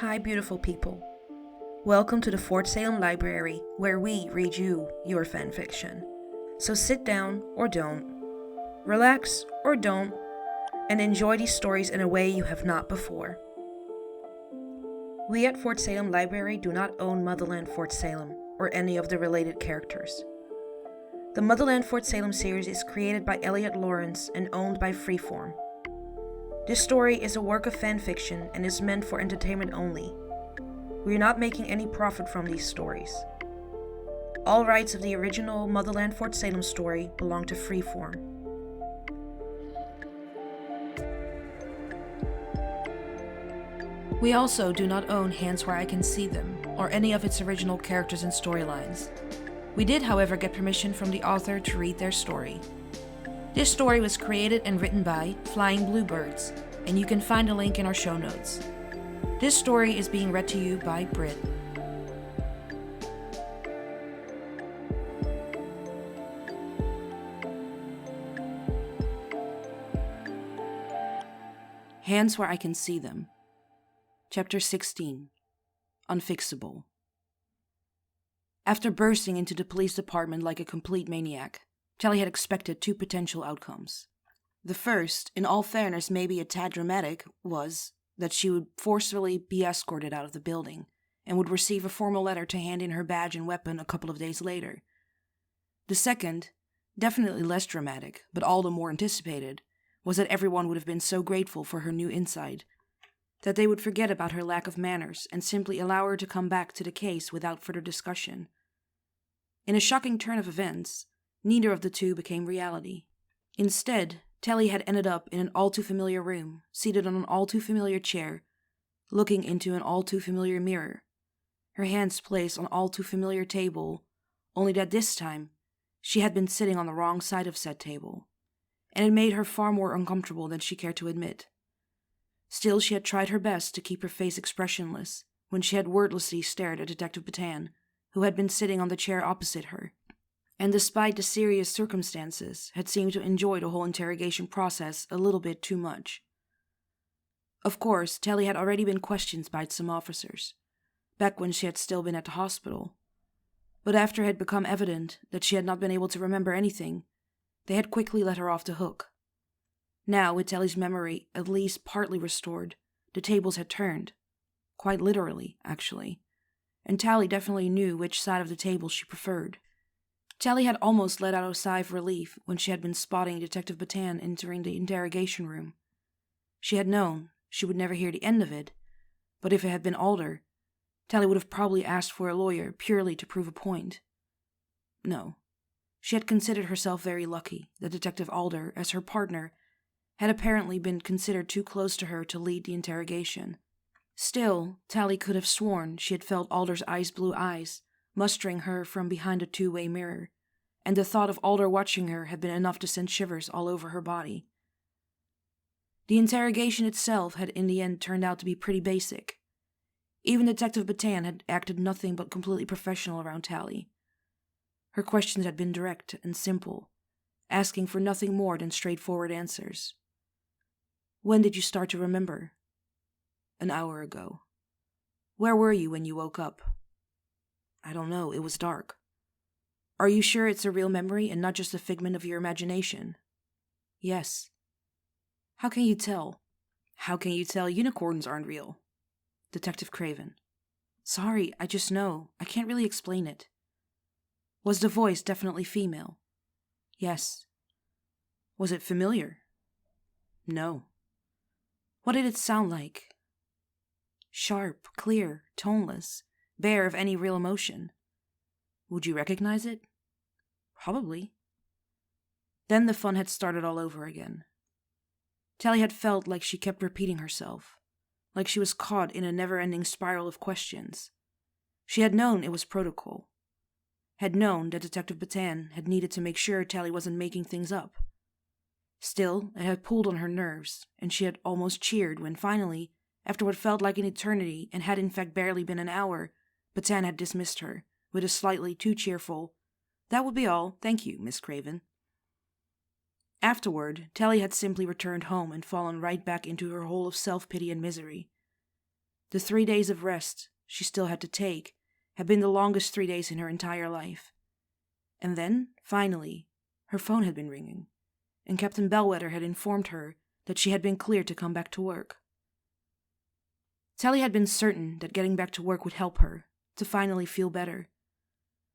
Hi, beautiful people. Welcome to the Fort Salem Library, where we read you your fanfiction. So sit down or don't, relax or don't, and enjoy these stories in a way you have not before. We at Fort Salem Library do not own Motherland Fort Salem or any of the related characters. The Motherland Fort Salem series is created by Elliot Lawrence and owned by Freeform. This story is a work of fanfiction and is meant for entertainment only. We are not making any profit from these stories. All rights of the original Motherland Fort Salem story belong to Freeform. We also do not own Hands Where I Can See Them, or any of its original characters and storylines. We did, however, get permission from the author to read their story. This story was created and written by FlyingBlueBirds, and you can find a link in our show notes. This story is being read to you by Britt. Hands Where I Can See Them. Chapter 16. Unfixable. After bursting into the police department like a complete maniac, Tally had expected two potential outcomes. The first, in all fairness maybe a tad dramatic, was that she would forcefully be escorted out of the building and would receive a formal letter to hand in her badge and weapon a couple of days later. The second, definitely less dramatic, but all the more anticipated, was that everyone would have been so grateful for her new insight that they would forget about her lack of manners and simply allow her to come back to the case without further discussion. In a shocking turn of events, neither of the two became reality. Instead, Tally had ended up in an all-too-familiar room, seated on an all-too-familiar chair, looking into an all-too-familiar mirror, her hands placed on an all-too-familiar table, only that this time, she had been sitting on the wrong side of said table, and it made her far more uncomfortable than she cared to admit. Still, she had tried her best to keep her face expressionless when she had wordlessly stared at Detective Batan, who had been sitting on the chair opposite her, and despite the serious circumstances, had seemed to enjoy the whole interrogation process a little bit too much. Of course, Tally had already been questioned by some officers, back when she had still been at the hospital, but after it had become evident that she had not been able to remember anything, they had quickly let her off the hook. Now, with Tally's memory at least partly restored, the tables had turned. Quite literally, actually. And Tally definitely knew which side of the table she preferred. Tally had almost let out a sigh of relief when she had been spotting Detective Batan entering the interrogation room. She had known she would never hear the end of it, but if it had been Alder, Tally would have probably asked for a lawyer purely to prove a point. No. She had considered herself very lucky that Detective Alder, as her partner, had apparently been considered too close to her to lead the interrogation. Still, Tally could have sworn she had felt Alder's ice-blue eyes mustering her from behind a two-way mirror, and the thought of Alder watching her had been enough to send shivers all over her body. The interrogation itself had in the end turned out to be pretty basic. Even Detective Batan had acted nothing but completely professional around Tally. Her questions had been direct and simple, asking for nothing more than straightforward answers. When did you start to remember? An hour ago. Where were you when you woke up? I don't know, it was dark. Are you sure it's a real memory and not just a figment of your imagination? Yes. How can you tell? How can you tell unicorns aren't real? Detective Craven. Sorry, I just know. I can't really explain it. Was the voice definitely female? Yes. Was it familiar? No. What did it sound like? Sharp, clear, toneless, bare of any real emotion. Would you recognize it? Probably. Then the fun had started all over again. Tally had felt like she kept repeating herself, like she was caught in a never-ending spiral of questions. She had known it was protocol, had known that Detective Batan had needed to make sure Tally wasn't making things up. Still, it had pulled on her nerves, and she had almost cheered when finally, after what felt like an eternity and had in fact barely been an hour, Batan had dismissed her, with a slightly too cheerful, "That would be all, thank you, Miss Craven." Afterward, Tally had simply returned home and fallen right back into her hole of self-pity and misery. The 3 days of rest she still had to take had been the longest 3 days in her entire life. And then, finally, her phone had been ringing, and Captain Bellwether had informed her that she had been cleared to come back to work. Tally had been certain that getting back to work would help her to finally feel better,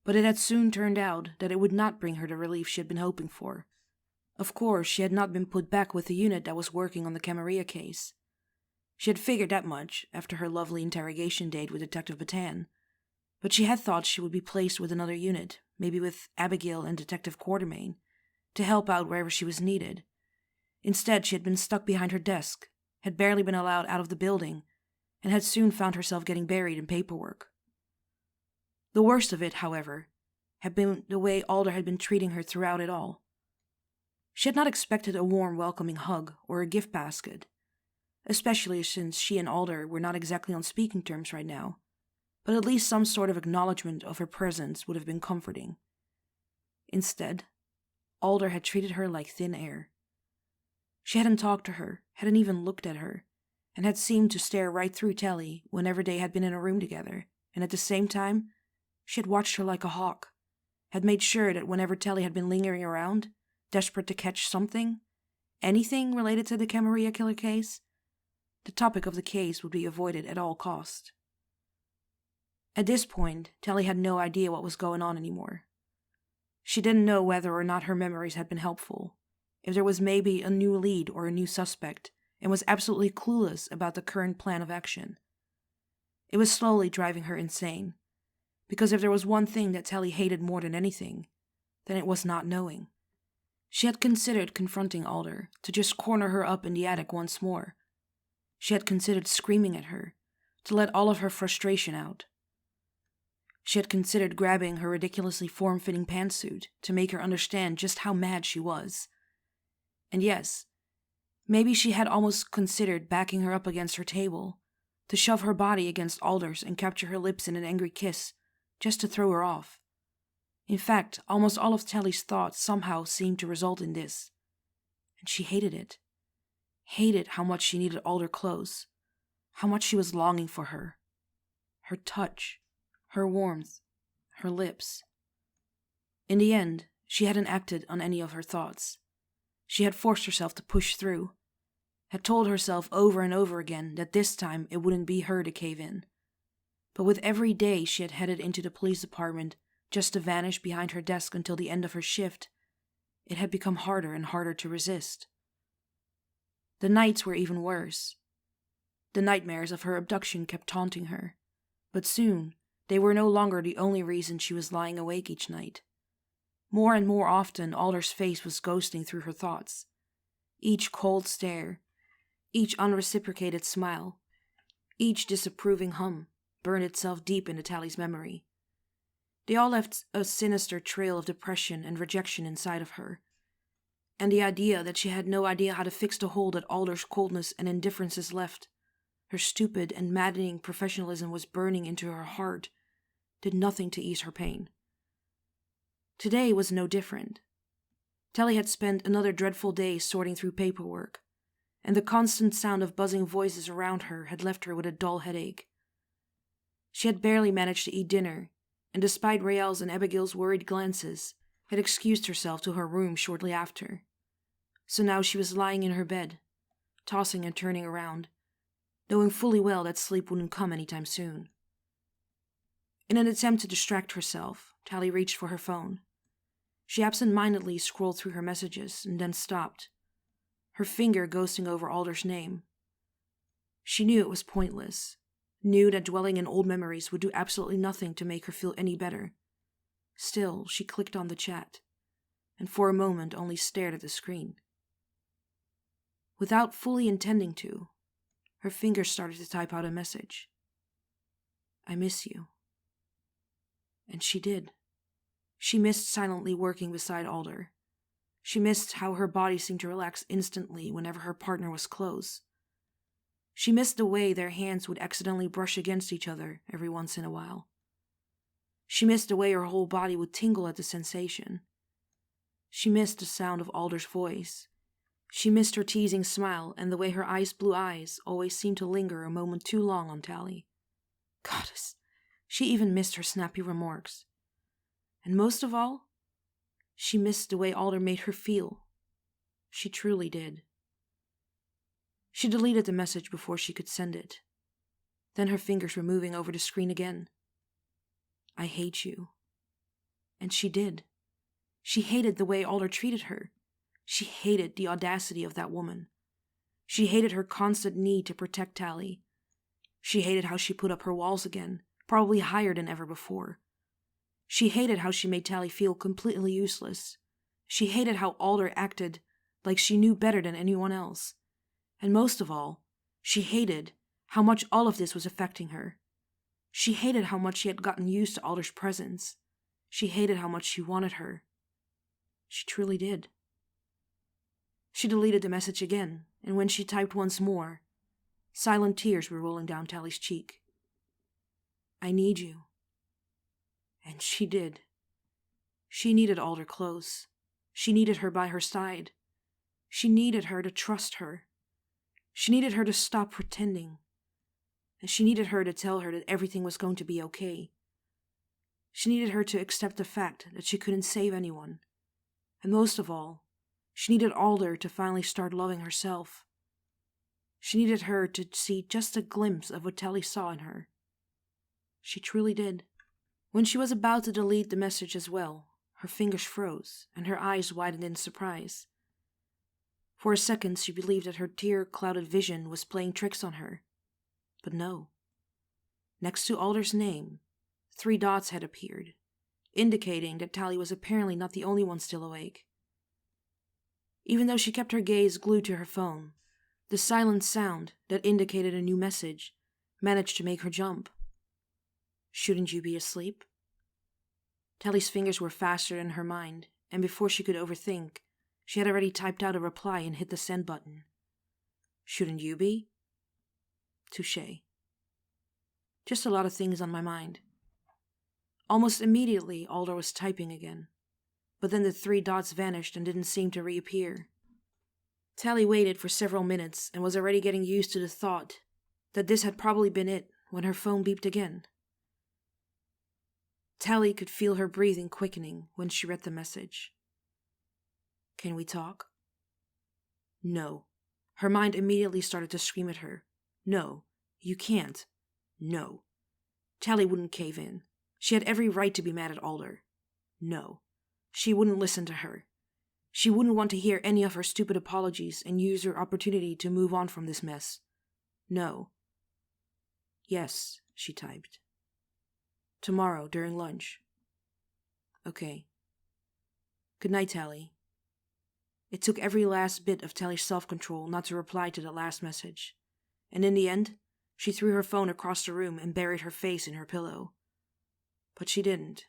but it had soon turned out that it would not bring her the relief she had been hoping for. Of course, she had not been put back with the unit that was working on the Camarilla case. She had figured that much after her lovely interrogation date with Detective Batan, but she had thought she would be placed with another unit, maybe with Abigail and Detective Quartermain, to help out wherever she was needed. Instead, she had been stuck behind her desk, had barely been allowed out of the building, and had soon found herself getting buried in paperwork. The worst of it, however, had been the way Alder had been treating her throughout it all. She had not expected a warm, welcoming hug or a gift basket, especially since she and Alder were not exactly on speaking terms right now, but at least some sort of acknowledgement of her presence would have been comforting. Instead, Alder had treated her like thin air. She hadn't talked to her, hadn't even looked at her, and had seemed to stare right through Tally whenever they had been in a room together, and at the same time, she had watched her like a hawk, had made sure that whenever Tally had been lingering around, desperate to catch something, anything related to the Camarilla killer case, the topic of the case would be avoided at all cost. At this point, Tally had no idea what was going on anymore. She didn't know whether or not her memories had been helpful, if there was maybe a new lead or a new suspect, and was absolutely clueless about the current plan of action. It was slowly driving her insane, because if there was one thing that Tally hated more than anything, then it was not knowing. She had considered confronting Alder to just corner her up in the attic once more. She had considered screaming at her to let all of her frustration out. She had considered grabbing her ridiculously form-fitting pantsuit to make her understand just how mad she was. And yes, maybe she had almost considered backing her up against her table, to shove her body against Alder's and capture her lips in an angry kiss, just to throw her off. In fact, almost all of Tally's thoughts somehow seemed to result in this. And she hated it. Hated how much she needed Alder close, how much she was longing for her. Her touch, her warmth, her lips. In the end, she hadn't acted on any of her thoughts. She had forced herself to push through, had told herself over and over again that this time it wouldn't be her to cave in. But with every day she had headed into the police department just to vanish behind her desk until the end of her shift, it had become harder and harder to resist. The nights were even worse. The nightmares of her abduction kept taunting her, but soon they were no longer the only reason she was lying awake each night. More and more often, Alder's face was ghosting through her thoughts. Each cold stare, each unreciprocated smile, each disapproving hum burned itself deep into Tally's memory. They all left a sinister trail of depression and rejection inside of her, and the idea that she had no idea how to fix the hole that Alder's coldness and indifferences left, her stupid and maddening professionalism was burning into her heart, did nothing to ease her pain. Today was no different. Tally had spent another dreadful day sorting through paperwork, and the constant sound of buzzing voices around her had left her with a dull headache. She had barely managed to eat dinner, and despite Rael's and Abigail's worried glances, had excused herself to her room shortly after. So now she was lying in her bed, tossing and turning around, knowing fully well that sleep wouldn't come anytime soon. In an attempt to distract herself, Tally reached for her phone. She absent-mindedly scrolled through her messages and then stopped, her finger ghosting over Alder's name. She knew it was pointless, knew that dwelling in old memories would do absolutely nothing to make her feel any better. Still, she clicked on the chat, and for a moment only stared at the screen. Without fully intending to, her fingers started to type out a message. "I miss you." And she did. She missed silently working beside Alder. She missed how her body seemed to relax instantly whenever her partner was close. She missed the way their hands would accidentally brush against each other every once in a while. She missed the way her whole body would tingle at the sensation. She missed the sound of Alder's voice, She missed her teasing smile and the way her ice-blue eyes always seemed to linger a moment too long on Tally. Goddess, she even missed her snappy remarks. And most of all, she missed the way Alder made her feel. She truly did. She deleted the message before she could send it. Then her fingers were moving over the screen again. I hate you. And she did. She hated the way Alder treated her. She hated the audacity of that woman. She hated her constant need to protect Tally. She hated how she put up her walls again, probably higher than ever before. She hated how she made Tally feel completely useless. She hated how Alder acted like she knew better than anyone else. And most of all, she hated how much all of this was affecting her. She hated how much she had gotten used to Alder's presence. She hated how much she wanted her. She truly did. She deleted the message again, and when she typed once more, silent tears were rolling down Tally's cheek. I need you. And she did. She needed Alder close. She needed her by her side. She needed her to trust her. She needed her to stop pretending. And she needed her to tell her that everything was going to be okay. She needed her to accept the fact that she couldn't save anyone. And most of all, she needed Alder to finally start loving herself. She needed her to see just a glimpse of what Tally saw in her. She truly did. When she was about to delete the message as well, her fingers froze and her eyes widened in surprise. For a second, she believed that her tear-clouded vision was playing tricks on her. But no. Next to Alder's name, 3 dots had appeared, indicating that Tally was apparently not the only one still awake. Even though she kept her gaze glued to her phone, the silent sound that indicated a new message managed to make her jump. Shouldn't you be asleep? Tally's fingers were faster than her mind, and before she could overthink, she had already typed out a reply and hit the send button. Shouldn't you be? Touché. Just a lot of things on my mind. Almost immediately, Alder was typing again, but then the 3 dots vanished and didn't seem to reappear. Tally waited for several minutes and was already getting used to the thought that this had probably been it when her phone beeped again. Tally could feel her breathing quickening when she read the message. Can we talk? No. Her mind immediately started to scream at her. No, you can't. No. Tally wouldn't cave in. She had every right to be mad at Alder. No. She wouldn't listen to her. She wouldn't want to hear any of her stupid apologies and use her opportunity to move on from this mess. No. Yes, she typed. Tomorrow, during lunch. Okay. Good night, Tally. It took every last bit of Tally's self-control not to reply to the last message, and in the end, she threw her phone across the room and buried her face in her pillow. But she didn't.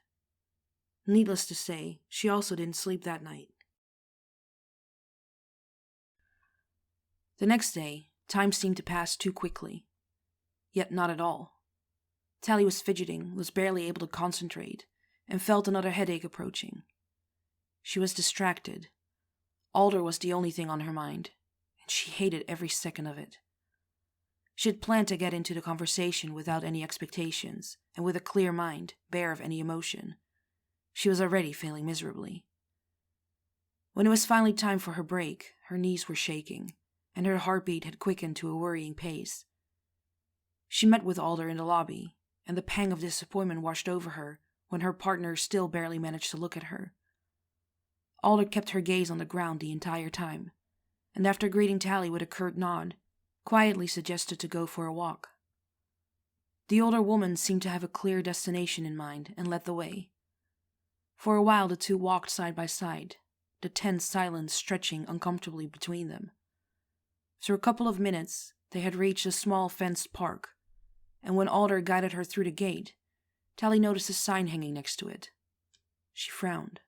Needless to say, she also didn't sleep that night. The next day, time seemed to pass too quickly. Yet not at all. Tally was fidgeting, was barely able to concentrate, and felt another headache approaching. She was distracted. Alder was the only thing on her mind, and she hated every second of it. She had planned to get into the conversation without any expectations, and with a clear mind, bare of any emotion. She was already failing miserably. When it was finally time for her break, her knees were shaking, and her heartbeat had quickened to a worrying pace. She met with Alder in the lobby, and the pang of disappointment washed over her when her partner still barely managed to look at her. Alder kept her gaze on the ground the entire time, and after greeting Tally with a curt nod, quietly suggested to go for a walk. The older woman seemed to have a clear destination in mind and led the way. For a while the two walked side by side, the tense silence stretching uncomfortably between them. After a couple of minutes, they had reached a small fenced park, and when Alder guided her through the gate, Tally noticed a sign hanging next to it. She frowned.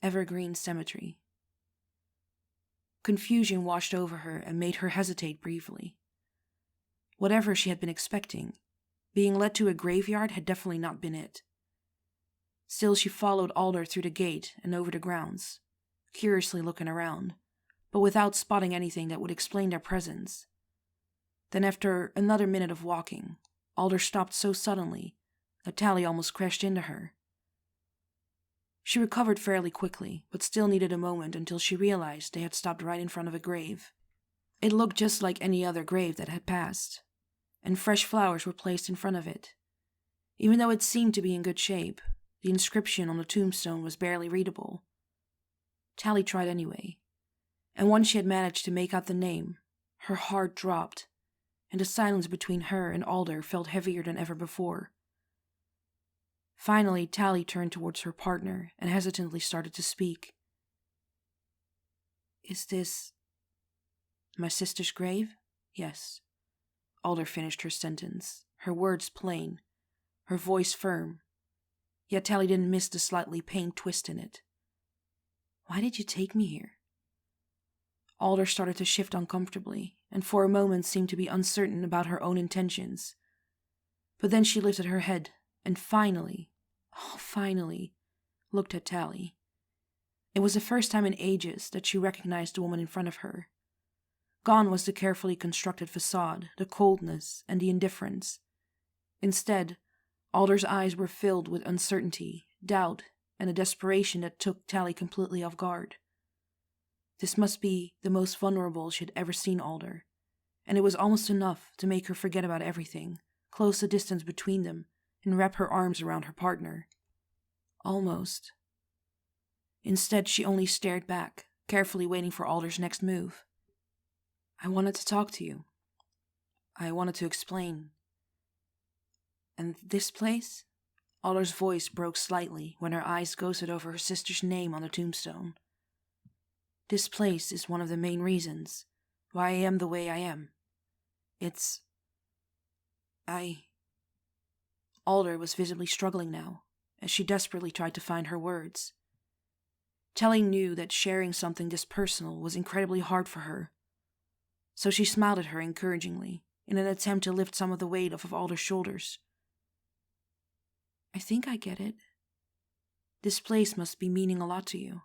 Evergreen Cemetery. Confusion washed over her and made her hesitate briefly. Whatever she had been expecting, being led to a graveyard had definitely not been it. Still, she followed Alder through the gate and over the grounds, curiously looking around, but without spotting anything that would explain their presence. Then after another minute of walking, Alder stopped so suddenly that Tally almost crashed into her. She recovered fairly quickly, but still needed a moment until she realized they had stopped right in front of a grave. It looked just like any other grave that had passed, and fresh flowers were placed in front of it. Even though it seemed to be in good shape, the inscription on the tombstone was barely readable. Tally tried anyway, and once she had managed to make out the name, her heart dropped, and the silence between her and Alder felt heavier than ever before. Finally, Tally turned towards her partner and hesitantly started to speak. "Is this my sister's grave?" "Yes." Alder finished her sentence, her words plain, her voice firm, yet Tally didn't miss the slightly pained twist in it. "Why did you take me here?" Alder started to shift uncomfortably, and for a moment seemed to be uncertain about her own intentions. But then she lifted her head, and finally, looked at Tally. It was the first time in ages that she recognized the woman in front of her. Gone was the carefully constructed facade, the coldness, and the indifference. Instead, Alder's eyes were filled with uncertainty, doubt, and a desperation that took Tally completely off guard. This must be the most vulnerable she had ever seen Alder, and it was almost enough to make her forget about everything, close the distance between them, and wrap her arms around her partner. Almost. Instead, she only stared back, carefully waiting for Alder's next move. "I wanted to talk to you. I wanted to explain. And this place?" Alder's voice broke slightly when her eyes ghosted over her sister's name on the tombstone. "This place is one of the main reasons why I am the way I am. Alder was visibly struggling now, as she desperately tried to find her words. Tally knew that sharing something this personal was incredibly hard for her, so she smiled at her encouragingly, in an attempt to lift some of the weight off of Alder's shoulders. "I think I get it. This place must be meaning a lot to you."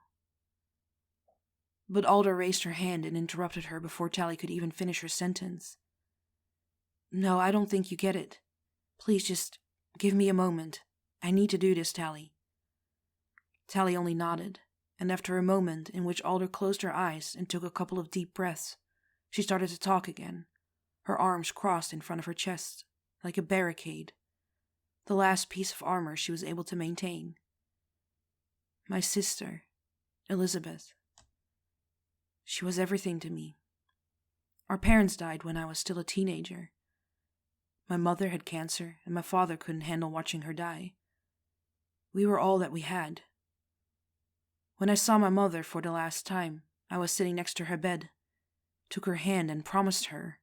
But Alder raised her hand and interrupted her before Tally could even finish her sentence. "No, I don't think you get it. Please just give me a moment. I need to do this, Tally." Tally only nodded, and after a moment in which Alder closed her eyes and took a couple of deep breaths, she started to talk again, her arms crossed in front of her chest, like a barricade, the last piece of armor she was able to maintain. "My sister, Elizabeth. She was everything to me. Our parents died when I was still a teenager. My mother had cancer, and my father couldn't handle watching her die. We were all that we had. When I saw my mother for the last time, I was sitting next to her bed, took her hand and promised her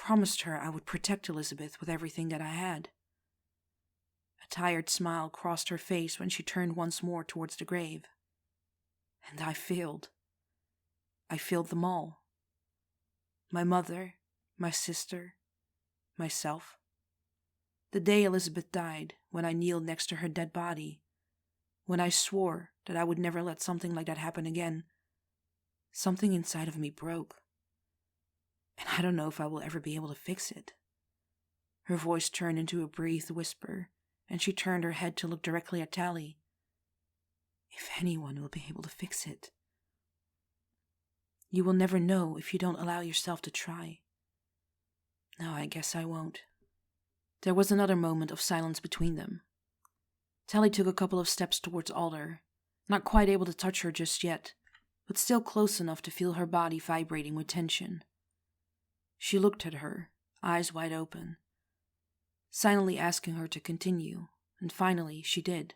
I would protect Elizabeth with everything that I had." A tired smile crossed her face when she turned once more towards the grave. "And I failed. I failed them all. My mother, my sister, myself. The day Elizabeth died, when I kneeled next to her dead body, when I swore that I would never let something like that happen again, something inside of me broke. And I don't know if I will ever be able to fix it." Her voice turned into a breathed whisper, and she turned her head to look directly at Tally. "If anyone will be able to fix it. You will never know if you don't allow yourself to try." "No, I guess I won't." There was another moment of silence between them. Tally took a couple of steps towards Alder, not quite able to touch her just yet, but still close enough to feel her body vibrating with tension. She looked at her, eyes wide open, silently asking her to continue, and finally she did.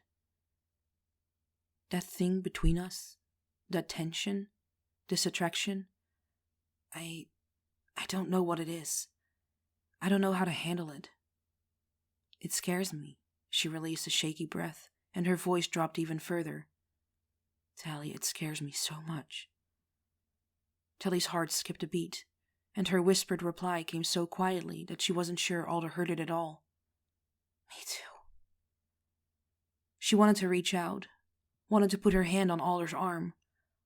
"That thing between us, that tension, this attraction, I don't know what it is. I don't know how to handle it. It scares me." She released a shaky breath, and her voice dropped even further. "Tally, it scares me so much." Tally's heart skipped a beat, and her whispered reply came so quietly that she wasn't sure Alder heard it at all. "Me too." She wanted to reach out, wanted to put her hand on Alder's arm,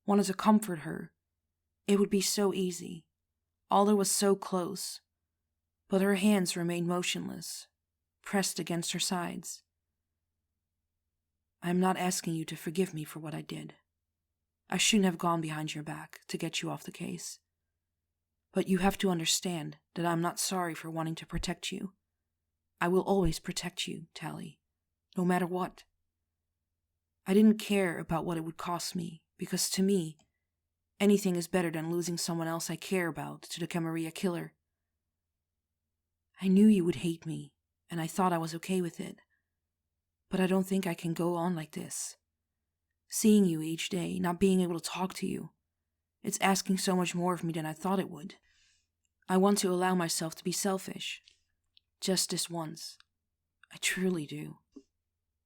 wanted to comfort her, It would be so easy. Alder was so close, but her hands remained motionless, pressed against her sides. I am not asking you to forgive me for what I did. I shouldn't have gone behind your back to get you off the case. But you have to understand that I'm not sorry for wanting to protect you. I will always protect you, Tally, no matter what. I didn't care about what it would cost me, because to me, anything is better than losing someone else I care about to the Camarilla killer. I knew you would hate me, and I thought I was okay with it. But I don't think I can go on like this. Seeing you each day, not being able to talk to you, it's asking so much more of me than I thought it would. I want to allow myself to be selfish. Just this once. I truly do.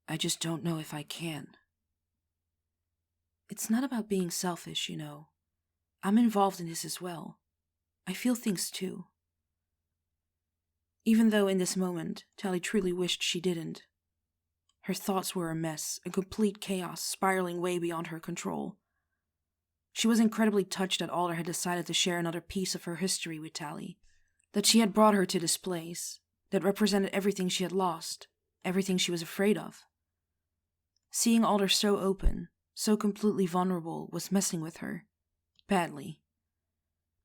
I just don't know if I can. It's not about being selfish, you know. I'm involved in this as well. I feel things too. Even though in this moment, Tally truly wished she didn't. Her thoughts were a mess, a complete chaos spiraling way beyond her control. She was incredibly touched that Alder had decided to share another piece of her history with Tally, that she had brought her to this place, that represented everything she had lost, everything she was afraid of. Seeing Alder so open, so completely vulnerable, was messing with her, badly.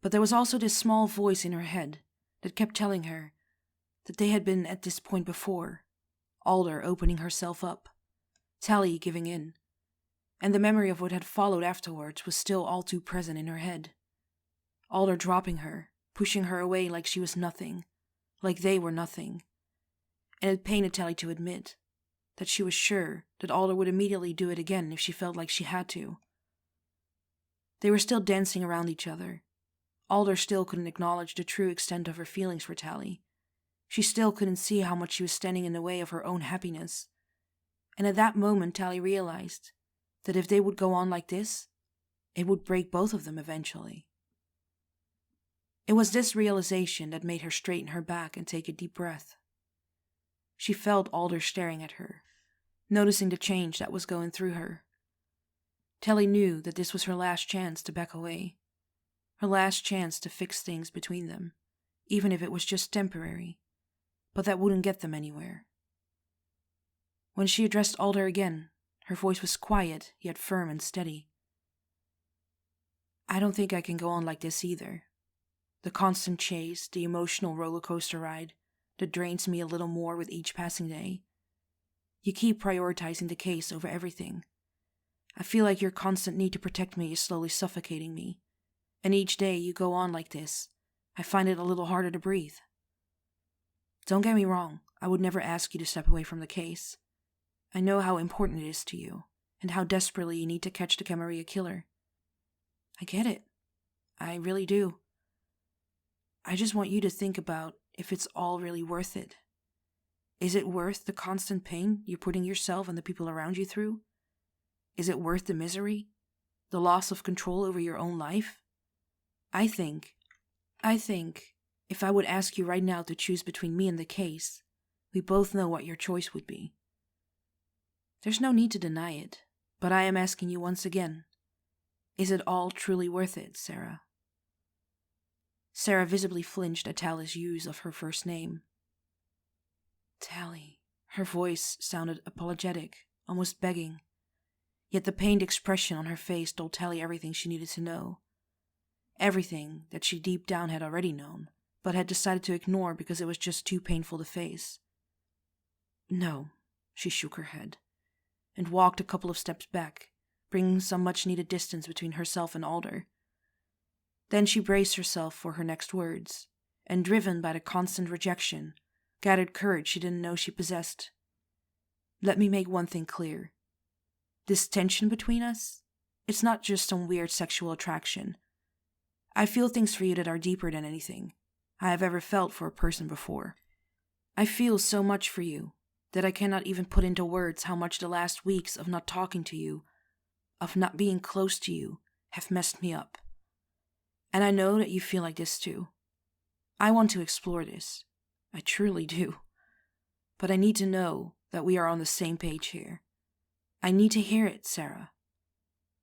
But there was also this small voice in her head that kept telling her that they had been at this point before, Alder opening herself up, Tally giving in, and the memory of what had followed afterwards was still all too present in her head. Alder dropping her, pushing her away like she was nothing, like they were nothing. And it pained Tally to admit that she was sure that Alder would immediately do it again if she felt like she had to. They were still dancing around each other. Alder still couldn't acknowledge the true extent of her feelings for Tally. She still couldn't see how much she was standing in the way of her own happiness. And at that moment Tally realized that if they would go on like this, it would break both of them eventually. It was this realization that made her straighten her back and take a deep breath. She felt Alder staring at her, noticing the change that was going through her. Tally knew that this was her last chance to back away, her last chance to fix things between them, even if it was just temporary, but that wouldn't get them anywhere. When she addressed Alder again, her voice was quiet, yet firm and steady. I don't think I can go on like this either. The constant chase, the emotional roller coaster ride that drains me a little more with each passing day. You keep prioritizing the case over everything. I feel like your constant need to protect me is slowly suffocating me, and each day you go on like this, I find it a little harder to breathe. Don't get me wrong, I would never ask you to step away from the case. I know how important it is to you, and how desperately you need to catch the Camarilla killer. I get it. I really do. I just want you to think about if it's all really worth it. Is it worth the constant pain you're putting yourself and the people around you through? Is it worth the misery? The loss of control over your own life? I think if I would ask you right now to choose between me and the case, we both know what your choice would be. There's no need to deny it, but I am asking you once again, is it all truly worth it, Sarah? Sarah visibly flinched at Tally's use of her first name. Tally. Her voice sounded apologetic, almost begging. Yet the pained expression on her face told Tally everything she needed to know. Everything that she deep down had already known, but had decided to ignore because it was just too painful to face. No, she shook her head, and walked a couple of steps back, bringing some much-needed distance between herself and Alder. Then she braced herself for her next words, and driven by the constant rejection, gathered courage she didn't know she possessed. Let me make one thing clear. This tension between us, it's not just some weird sexual attraction. I feel things for you that are deeper than anything I have ever felt for a person before. I feel so much for you that I cannot even put into words how much the last weeks of not talking to you, of not being close to you, have messed me up. And I know that you feel like this too. I want to explore this. I truly do. But I need to know that we are on the same page here. I need to hear it, Sarah.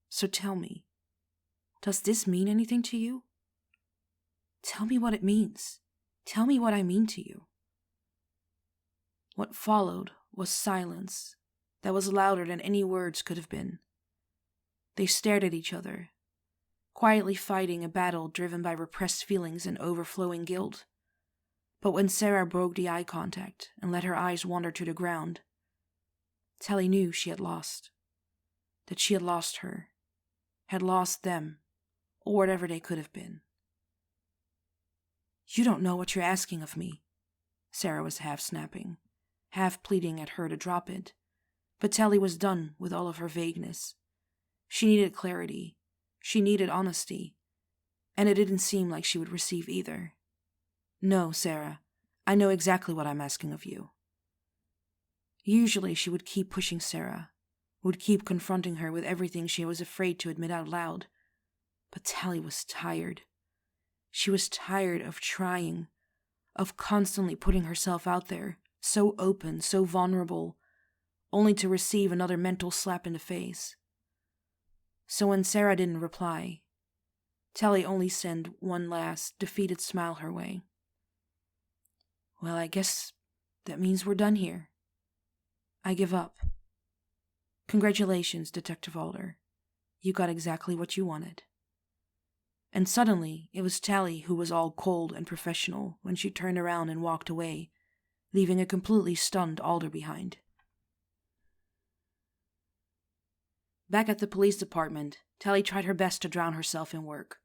So tell me, Does this mean anything to you? Tell me what it means. Tell me what I mean to you." What followed was silence that was louder than any words could have been. They stared at each other, quietly fighting a battle driven by repressed feelings and overflowing guilt. But when Sarah broke the eye contact and let her eyes wander to the ground, Tally knew she had lost. That she had lost her, had lost them, or whatever they could have been. "You don't know what you're asking of me," Sarah was half snapping, half pleading at her to drop it. But Tally was done with all of her vagueness. She needed clarity. She needed honesty. And it didn't seem like she would receive either. "No, Sarah, I know exactly what I'm asking of you." Usually she would keep pushing Sarah, would keep confronting her with everything she was afraid to admit out loud. But Tally was tired. She was tired of trying, of constantly putting herself out there, so open, so vulnerable, only to receive another mental slap in the face. So when Sarah didn't reply, Tally only sent one last, defeated smile her way. "Well, I guess that means we're done here. I give up. Congratulations, Detective Alder. You got exactly what you wanted." And suddenly, it was Tally who was all cold and professional when she turned around and walked away, leaving a completely stunned Alder behind. Back at the police department, Tally tried her best to drown herself in work.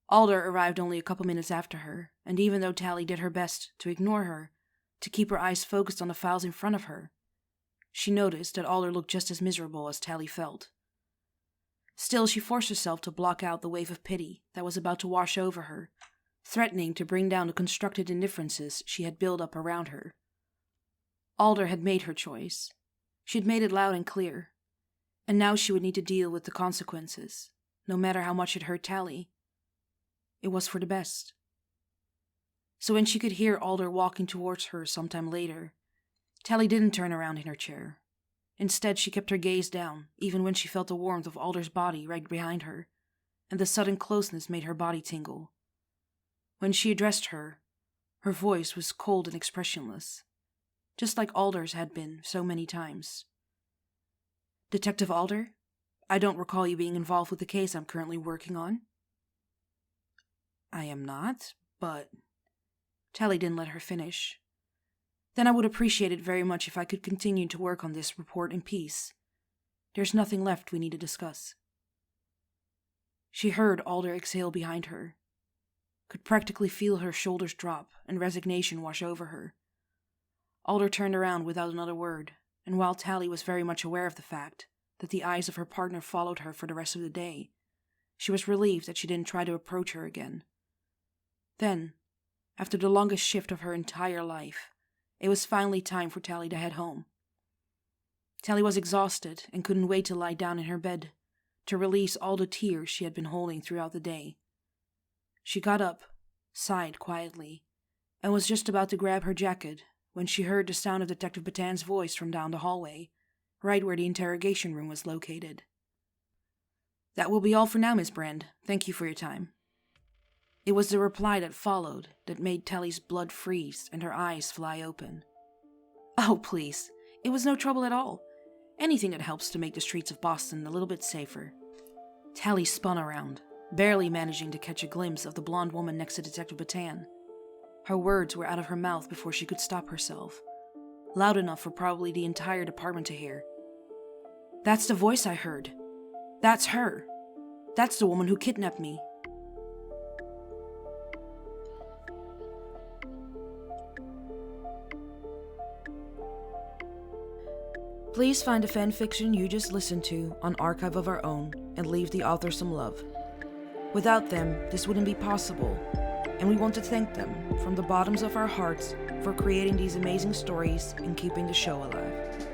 Alder arrived only a couple minutes after her, and even though Tally did her best to ignore her, to keep her eyes focused on the files in front of her, she noticed that Alder looked just as miserable as Tally felt. Still, she forced herself to block out the wave of pity that was about to wash over her, threatening to bring down the constructed indifferences she had built up around her. Alder had made her choice. She had made it loud and clear, and now she would need to deal with the consequences, no matter how much it hurt Tally. It was for the best. So when she could hear Alder walking towards her sometime later, Tally didn't turn around in her chair. Instead, she kept her gaze down, even when she felt the warmth of Alder's body right behind her, and the sudden closeness made her body tingle. When she addressed her, her voice was cold and expressionless, just like Alder's had been so many times. "Detective Alder, I don't recall you being involved with the case I'm currently working on." "I am not, but..." Tally didn't let her finish. "Then I would appreciate it very much if I could continue to work on this report in peace. There's nothing left we need to discuss." She heard Alder exhale behind her, could practically feel her shoulders drop and resignation wash over her. Alder turned around without another word, and while Tally was very much aware of the fact that the eyes of her partner followed her for the rest of the day, she was relieved that she didn't try to approach her again. Then, after the longest shift of her entire life, it was finally time for Tally to head home. Tally was exhausted and couldn't wait to lie down in her bed, to release all the tears she had been holding throughout the day. She got up, sighed quietly, and was just about to grab her jacket when she heard the sound of Detective Batan's voice from down the hallway, right where the interrogation room was located. "That will be all for now, Miss Brand. Thank you for your time." It was the reply that followed that made Tally's blood freeze and her eyes fly open. "Oh, please. It was no trouble at all. Anything that helps to make the streets of Boston a little bit safer." Tally spun around, barely managing to catch a glimpse of the blonde woman next to Detective Batan. Her words were out of her mouth before she could stop herself, loud enough for probably the entire department to hear. "That's the voice I heard. That's her. That's the woman who kidnapped me." Please find the fanfiction you just listened to on Archive of Our Own and leave the author some love. Without them, this wouldn't be possible, and we want to thank them from the bottoms of our hearts for creating these amazing stories and keeping the show alive.